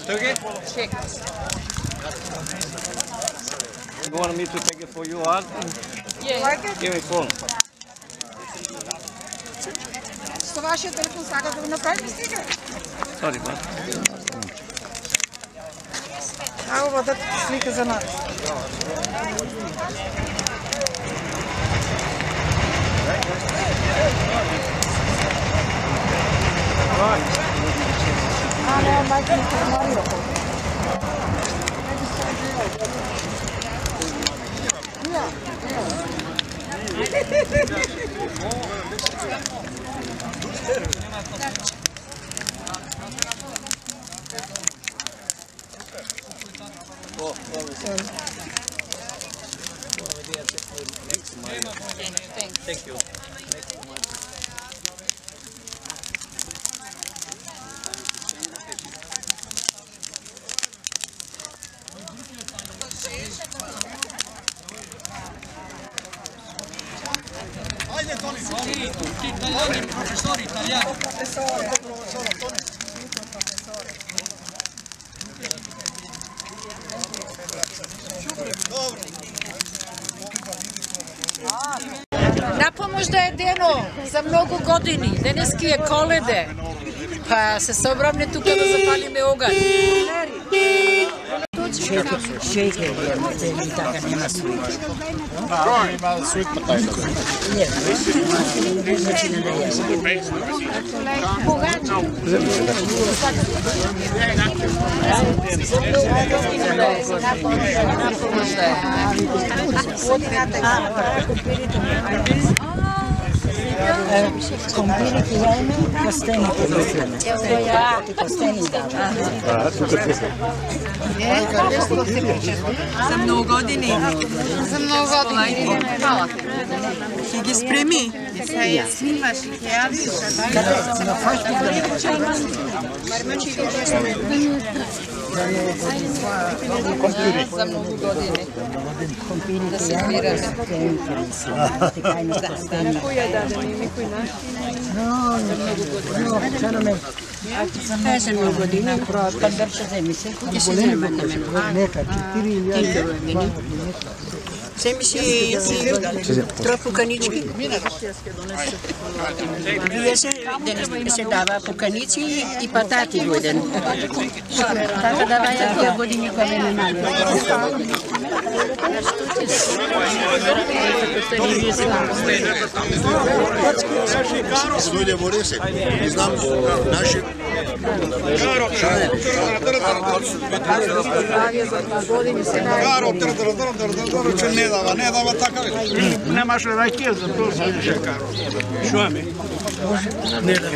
Okay? Check. You want me to take it for you, Art? Yeah. Give me phone. С вашия телефон сакате да го направите стига? Sorry, man. Ало водат слика за нас. Не, майка ми Марио. Thank you. Professore italiano. Na pomoć da je Deno za mnogo godini, Deneski je kolede, pa se sobravne tu kada zapalime oganj. Shake it, taka nema sweet. Ima sweet potato. Znači ne da je. Kompiriti jajme, kosteni područene. Kosteni dava. За много години. За много години. Hvala. Ти ги спреми. Ja snimaš i te javiš. Za mnogo godine. Da se birame. Za mnogo godina. Kad vrše zemljice. Gdje se nema na menu. Zemljice trof pukanički. Prije se dava pukanici i patati ljuden. Tako da vaja 2 godine koje ne malo. Dojde Borise, mi znamo naši ne dava takav. Nemaš li rakije za to sad više Karo? Što mi? Ne da.